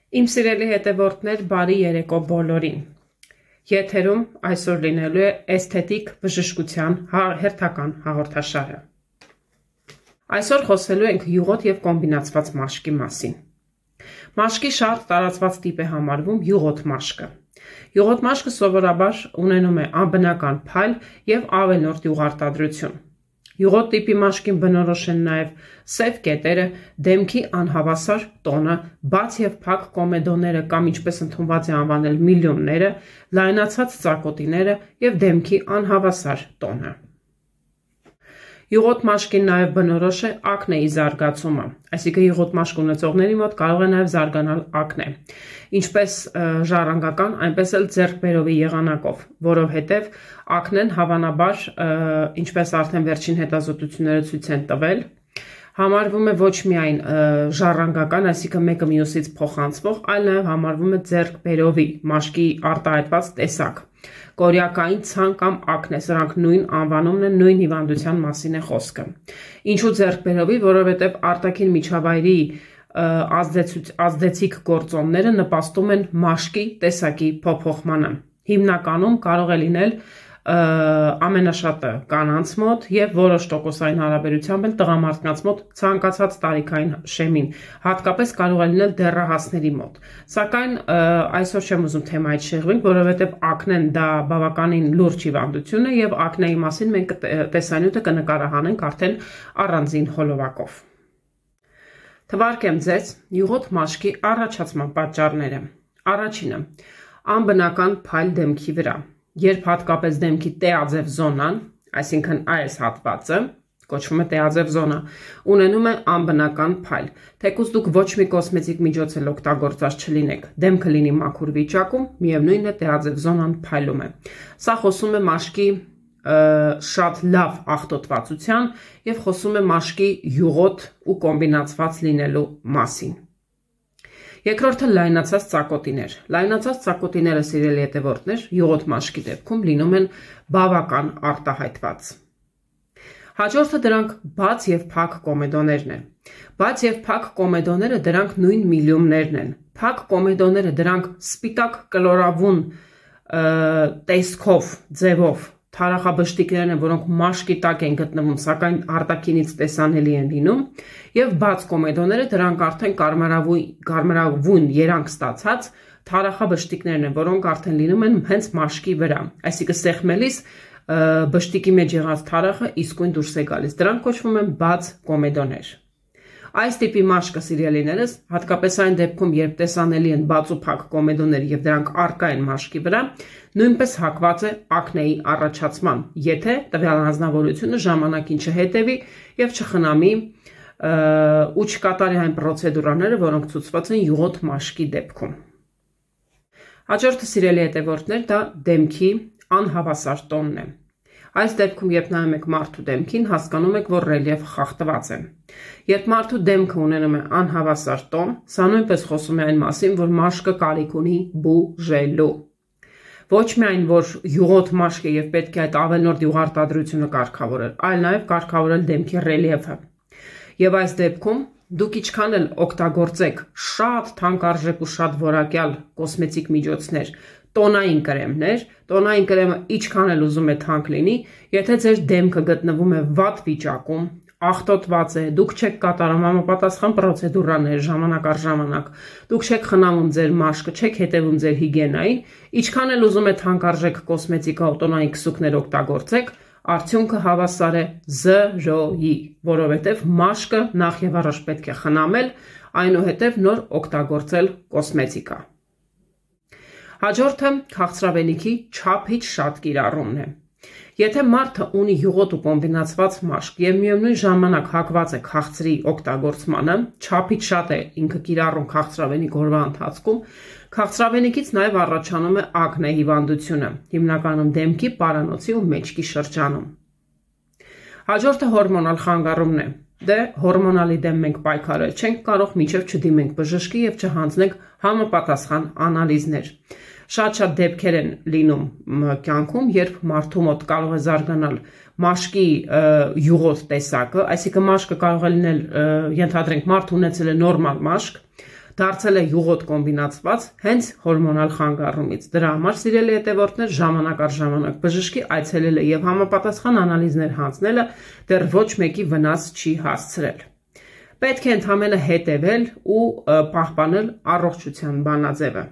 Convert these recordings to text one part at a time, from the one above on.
Իմ սիրելի հետևորդներ, բարի երեկո բոլորին։ Եթերում այսօր լինելու է էսթետիկ բժշկության հերթական հաղորդաշարը։ Այսօր խոսելու ենք յուղոտ և կոմբինացված մաշկի մասին։ Մաշկի շատ տարածված տիպ է համարվում յուղոտ մաշկը։ Յուղոտ մաշկը սովորաբար ունենում է անբնական փայլ և ավելորդ յուղարտադրություն։ Յուղոտ տիպի մաշկին բնորոշ են նաև սև կետերը, դեմքի անհավասար տոնը, բաց և փակ կոմեդոները կամ ինչպես ընդունված է անվանել միլիոնները, լայնացած ծակոտիները և դեմքի անհավասար տոնը։ Յուղոտ մաշկին նաև բնորոշ է ակնեի զարգացումը, այսինքն յուղոտ մաշկ ունեցողների մոտ կարող է նաև զարգանալ ակնե, ինչպես ժառանգական, այնպես էլ ձեռքբերովի եղանակով, որովհետև ակնեն հավանաբար, ինչպես արդեն վերջին հետազոտությունները ցույց են տվել, համարվում է ոչ միայն ժառանգական, այսինքն մեկը մյուսից փոխանցվող, այլ նաև համարվում է ձեռքբերովի մաշկի արտահայտված տեսակ։ Կորյակային ցան կամ ակնե, սրանք նույն անվանումն են, նույն հիվանդության մասին է խոսքը։ Ինչու ձեռքբերովի, որովհետև արտաքին միջավայրի ազդեցիկ գործոնները նպաստում են մաշկի տեսակի փոփոխմանը։ Հիմնականում կարող է լինել ամենաշատը կանանց մոտ և որոշ տոկոսային հարաբերությամբ էլ տղամարդկանց մոտ ցանկացած տարիքային շեմին, հատկապես կարող է լինել դեռահասների մոտ։ Սակայն այսօր չեմ ուզում թեմայից շեղվենք, որովհետև ակնեն դա բավականին լուրջ հիվանդություն է և ակնեի մասին մենք տեսանյութը կնկարահանենք արդեն առանձին հոլովակով։ Թվարկեմ ձեզ յուղոտ մաշկի առաջացման պատճառները։ Առաջինը՝ անբնական փայլ դեմքի վրա, երբ հատկապես դեմքի տեաձև զոնան, այսինքն այս հատվածը, կոչվում է տեաձև զոնա, ունենում է անբնական փայլ, թեկուզ դուք ոչ մի կոսմետիկ միջոց էլ օգտագործած չլինեք, դեմքը լինի մաքուր վիճակում, միևնույնն է տեաձև զոնան փայլում է։ Սա խոսում է մաշկի շատ լավ աղտոտվածության և խոսում է մաշկի յուղոտ ու կոմբինացված լինելու մասին։ Երկրորդը լայնացած ծակոտիներ։ Լայնացած ծակոտիները, սիրելի հետևորդներ, յուղոտ մաշկի դեպքում լինում են բավական արտահայտված։ Հաջորդը դրանք բաց և փակ կոմեդոներն են։ Բաց և փակ կոմեդոները դրանք նույն միլիումներն են։ Փակ կոմեդոները դրանք սպիտակ կլորավուն տեսքով, ձևով թարախաբշտիկներն են, որոնք մաշկի տակ են գտնվում, սակայն արտաքինից տեսանելի են լինում, և բաց կոմեդոները դրանք արդեն կարմրավուն երանգ ստացած թարախաբշտիկներն են, որոնք արդեն լինում են հենց մաշկի վրա, այսինքն սեղմելիս բշտիկի մեջ եղած թարախը իսկույն դուրս է գալիս, դրանք կոչվում են բաց կոմեդոներ։ Այս տիպի մաշկը, սիրելիներս, հատկապես այն դեպքում, երբ տեսանելի են բաց ու փակ կոմեդոներ և դրանք առկա են մաշկի վրա, նույնպես հակված է ակնեի առաջացման, եթե տվյալ անձնավորությունը ժամանակին չհետևի և չխնամի ու չկատարի այն պրոցեդուրաները, որոնք ցուցված են յուղոտ մաշկի դեպքում։ Հաջորդը, սիրելի հետևորդներ, դա դեմքի անհավասար տոնն է։ Այս դեպքում, երբ նայում եք մարդու դեմքին, հասկանում եք, որ ռելիեֆը խախտված է։ Երբ մարդու դեմքը ունենում է անհավասար տոն, սա նույնպես խոսում է այն մասին, որ մաշկը կարիք ունի բուժելու։ Ոչ միայն, որ յուղոտ մաշկ է և պետք է այդ ավելորդ յուղարտադրությունը կարգավորել, այլ նաև կարգավորել դեմքի ռելիեֆը։ Եվ այս դեպքում դուք ինչքան էլ օգտագործեք շատ թանկարժեք ու շատ որակյալ կոսմետիկ միջոցներ, տոնային կրեմներ, տոնային կրեմը ինչքան էլ ուզում է թանկ լինի, եթե ձեր դեմքը գտնվում է վատ վիճակում, աղտոտված է, դուք չեք կատարում համապատասխան պրոցեդուրաներ ժամանակ առ ժամանակ, դուք չեք խնամում ձեր մաշկը, չեք հետևում ձեր հիգիենային, ինչքան էլ ուզում է թանկարժեք կոսմետիկա ու տոնային քսուկներ օգտագործեք, արդյունքը հավասար է 0-ի, որովհետև մաշկը նախ և առաջ պետք է խնամել, այնուհետև նոր օգտագործել կոսմետիկա։ Հաջորդը քաղցրավենիքի չափից շատ կիրառումն է։ Եթե մարդը ունի յուղոտ ու կոմբինացված մաշկ և միևնույն ժամանակ հակված է քաղցրի օգտագործմանը, չափից շատ է ինքը կիրառում քաղցրավենիք օրվա ընթացքում, քաղցրավենիքից նաև առաջանում է ակնե հիվանդությունը, հիմնականում դեմքի, պարանոցի ու մեջքի շրջանում։ Հաջորդը հորմոնալ խանգարումն է։ Հորմոնալի դեմ մենք պայքարել չենք կարող, մինչև չդիմենք բժշկի և չհանձնենք համապատասխան անալիզներ։ Շատ դեպքեր են լինում կյանքում, երբ մարդու մոտ կարող է զարգանալ մաշկի յուղոտ տեսակը, այսինքն մաշկը կարող է լինել, ենթադրենք, մարդը ունեցել է նորմալ մաշկ, Դարձել է յուղոտ կոմբինացված հենց հորմոնալ խանգարումից։ Դրա համար, սիրելի հետևորդներ, ժամանակ առ ժամանակ բժշկի այցելելը եւ համապատասխան անալիզներ հանձնելը դեռ ոչ մեկի վնաս չի հասցրել։ Պետք է ընդհանրապես հետևել ու պահպանել առողջության բանաձևը։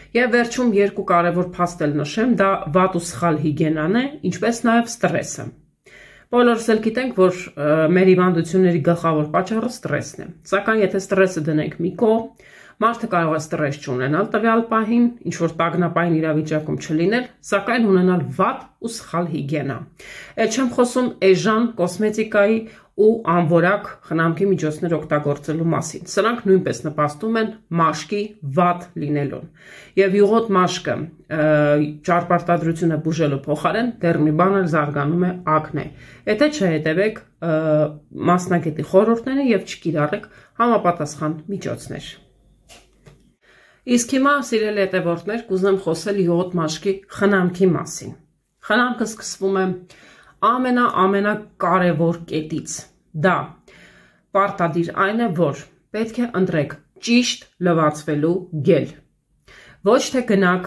Եվ վերջում երկու կարևոր փաստ նշեմ, դա վատ ու սխալ հիգիենան է, ինչպես նաեւ ստրեսը։ Բոլորս էլ գիտենք, որ մեր հիվանդությունների գլխավոր պատճառը ստրեսն է։ Սակայն եթե ստրեսը դնենք մի կողմ, մարդը կարող է ստրես չունենալ տվյալ պահին, ինչ որ տագնապային իրավիճակում չլինել, սակայն ունենալ վատ ու սխալ հիգիենա։ Էլ չեմ խոսում էժան կոսմետիկայի ու անորակ խնամքի միջոցներ օգտագործելու մասին։ Սրանք նույնպես նպաստում են մաշկի վատ լինելուն։ Եվ յուղոտ մաշկը ճարպարտադրությունը բուժելու փոխարեն դեռ մի բան էլ զարգանում է ակնե։ Եթե չհետևեք մասնագետի խորհուրդները եւ չկիրառեք համապատասխան միջոցներ։ Իսկ հիմա, սիրելի հետևորդներ, կուզեմ խոսել յուղոտ մաշկի խնամքի մասին։ Խնամքը սկսվում է ամենակարևոր կետից։ Դա պարտադիր այն է, որ պետք է ընտրեք ճիշտ լվացվելու գել։ Ոչ թե գնաք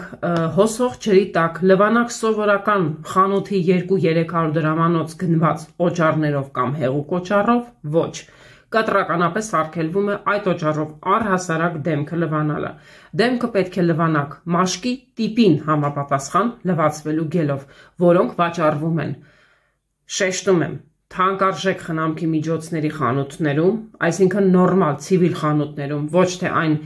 հոսող ջրի տակ, լվանակ սովորական խանութի 2-300 դրամանոց գնված օճառներով կամ հեղուկ օճառով, ոչ։ Կտրականապես արգելվում է այդ օճառով առհասարակ դեմքը լվանալը։ Դեմքը պետք է լվանաք մաշկի տիպին համապատասխան լվացվելու գելով, որոնք վաճառվում են։ Շեշտում եմ, թանկարժեք խնամքի միջոցների խանութներում, այսինքն նորմալ ցիվիլ խանութներում, ոչ թե այն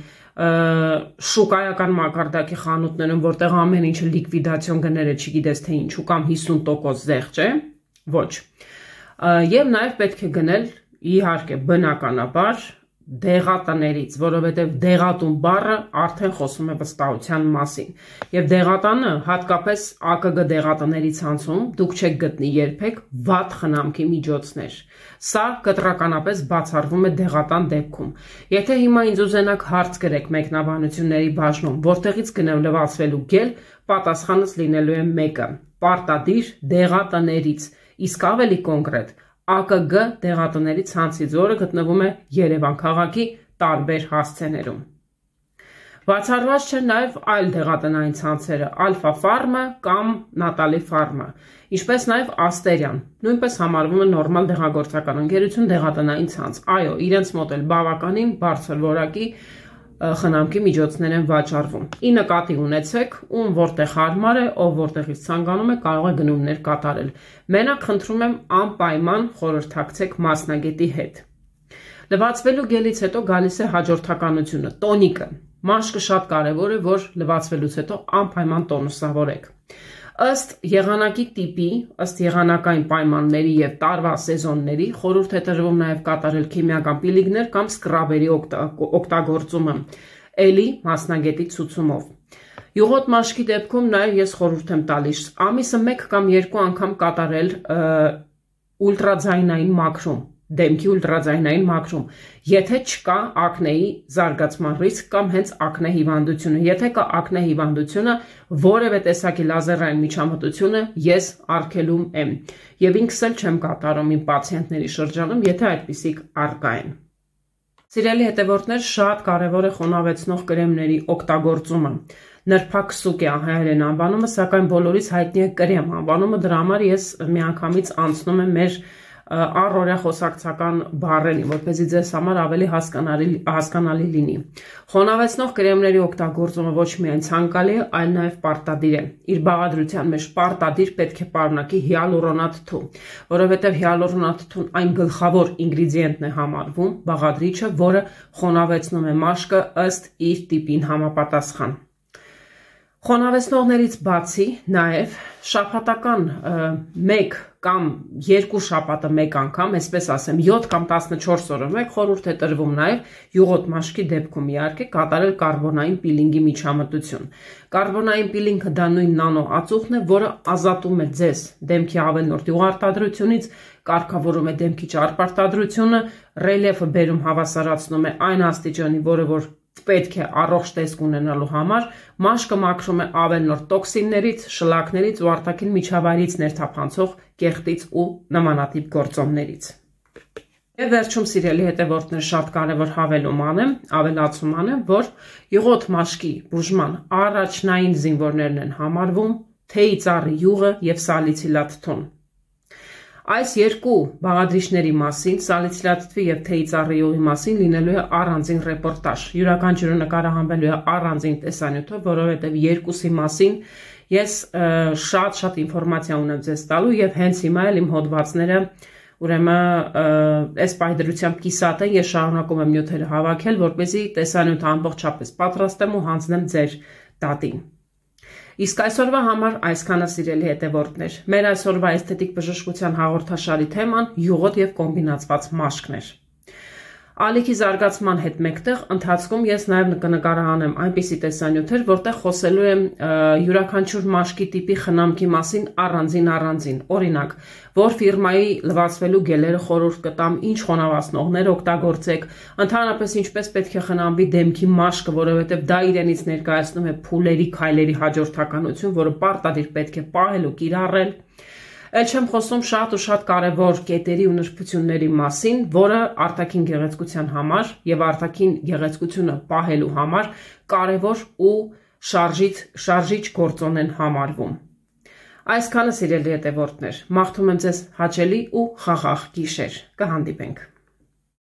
շուկայական մակարդակի խանութներում, որտեղ ամեն ինչը լիկվիդացիոն գները չգիտես թե ինչու կամ 50% զեղչ է, ոչ։ Եվ նաև պետք է գնել իհարկե բնականաբար դեղատներից, որովհետև դեղատուն բառը արդեն խոսում է վստահության մասին։ Եվ դեղատանը, հատկապես ԱԿԳ դեղատների ցանցում, դուք չեք գտնի երբեք վատ խնամքի միջոցներ։ Սա կտրականապես բացառվում է դեղատան դեպքում։ Եթե հիմա ինձ ուզենաք հարց գրեք մեկնաբանությունների բաժնում, որտեղից գնեմ լվացվելու գել, պատասխանս լինելու է մեկը՝ պարտադիր դեղատներից, իսկ ավելի կոնկրետ ԱԿԳ դեղատների ցանցից, որը գտնվում է Երևան քաղաքի տարբեր հասցեներում։ Բացառված չեն նաև այլ դեղատնային ցանցերը՝ Alpha Pharma կամ Natali Pharma, ինչպես նաև Asterian, նույնպես համարվում է նորմալ դեղագործական ընկերություն դեղատնային ցանց։ Այո, իրենց մոտ էլ բավականին բարձր որակի խնամքի միջոցներ են վաճառվում։ Ի նկատի ունեցեք, ում որտեղ հարմար է, ով որտեղից ցանկանում է, կարող է գնումներ կատարել։ Մենակ խնդրում եմ անպայման խորհրդակցեք մասնագետի հետ։ Լվացվելու գելից հետո գալիս է հաջորդականությունը՝ տոնիկը։ Մաշկը շատ կարևոր է, որ լվացվելուց հետո անպայման տոնուսավորեք։ Ըստ եղանակի տիպի, ըստ եղանակային պայմանների եւ տարվա սեզոնների խորհուրդ է տրվում նաեւ կատարել քիմիական պիլինգներ կամ սկրաբերի օգտագործումը էլի մասնագետի ցուցումով։ Յուղոտ մաշկի դեպքում նաեւ ես խորհուրդ եմ տալիս ամիսը 1 կամ 2 անգամ կատարել ուլտրաձայնային մաքրում, դեմքի ուլտրաձայնային մաքրում, եթե չկա ակնեի զարգացման ռիսկ կամ հենց ակնե հիվանդությունը։ Եթե կա ակնե հիվանդությունը, որևէ տեսակի լազերային միջամտությունը ես արգելում եմ եւ ինքս էլ չեմ կատարում իմ պացիենտների շրջանում, եթե այդպիսիք առկա են։ Սիրելի հետևորդներ, շատ կարևոր է խոնավեցնող կրեմների օգտագործումը։ Նրբաքսուկ է հայերեն անվանումը, սակայն բոլորից հայտնի է կրեմ անվանումը, դրա համար ես միանգամից անցնում եմ մեր առօրյա խոսակցական բառերին, որպեսզի ձեզ համար ավելի հասկանալի լինի։ Խոնավեցնող կրեմների օգտագործումը ոչ միայն ցանկալի է, այլ նաև պարտադիր է։ Իր բաղադրության մեջ պարտադիր պետք է պարունակի հիալուրոնաթթու, որովհետև հիալուրոնաթթուն այն գլխավոր ինգրեդիենտն է համարվում, բաղադրիչը, որը խոնավեցնում է մաշկը ըստ իր տիպին համապատասխան։ Խոնավեցնողներից բացի նաև շաբաթական 1 կամ 2 շաբաթը 1 անգամ, այսպես ասեմ, 7 կամ 14 օրը մեկ խորհուրդ է տրվում նաև յուղոտ մաշկի դեպքում իհարկե կատարել կարբոնային պիլինգի միջամտություն։ Կարբոնային պիլինգը դա նույն նանո ածուխն է, որը ազատում է ձեզ դեմքի ավելորդ յուղարտադրությունից, կարգավորում է դեմքի ճարպարտադրությունը, ռելիեֆը բերում հավասարացնում է այն աստիճանի, որը որ պետք է առողջ տեսք ունենալու համար, մաշկը մաքրում է ավելորդ տոքսիններից, շլակներից ու արտաքին միջավայրից ներթափանցող կեղտից ու նմանատիպ գործոններից։ Եվ վերջում սիրելի հետևորդներ շատ կարևոր ավելացում անեմ, որ յուղոտ մաշկի բուժման առաջնային զինվորներն են համարվում թեյ ծառի յուղը եւ սալիցիլատ-թթուն։ Այս երկու բաղադրիչների մասին, սալիցիլատ-թթվի եւ թեյ ծառի յուղի մասին լինելու է առանձին ռեպորտաժ։ Յուրաքանչյուրը նկարահանվելու է առանձին տեսանյութով, որովհետեւ երկուսի մասին ես շատ ինֆորմացիա ունեմ ձեզ տալու եւ հենց հիմա էլ իմ հոդվածները ուրեմն այս պայդրությամբ կիսատ են, ես շարունակում եմ նյութերը հավաքել, որպեսզի տեսանյութը ամբողջապես պատրաստեմ ու հանձնեմ ձեր դատին։ Իսկ այսօրվա համար այսքանը սիրելի հետևորդներ։ Մեր այսօրվա էսթետիկ բժշկության հաղորդաշարի թեման յուղոտ եւ կոմբինացված մաշկներ։ Ալիքի զարգացման հետ մեկտեղ ընթացքում ես նաև կնկարահանեմ այնպիսի տեսանյութեր, որտեղ խոսելու եմ յուրաքանչյուր մաշկի տիպի խնամքի մասին առանձին, օրինակ, որ ֆիրմայի լվացվելու գելերը խորհուրդ կտամ, ինչ խոնավացնողներ օգտագործեք, ընդհանրապես ինչպես պետք է խնամվի դեմքի մաշկը, որովհետև դա իրենից ներկայացնում է փուլերի, քայլերի հաջորդականություն, որը պարտադիր պետք է պահել ու կիրառել։ Էլ չեմ խոսում շատ կարևոր կետերի ու նրբությունների մասին, որը արտաքին գեղեցկության համար եւ արտաքին գեղեցկությունը պահելու համար կարևոր ու շարժիչ գործոն են համարվում։ Այսքանը սիրելի հետևորդներ, մաղթում եմ ձեզ հաճելի ու խաղաղ գիշեր։ Կհանդիպենք։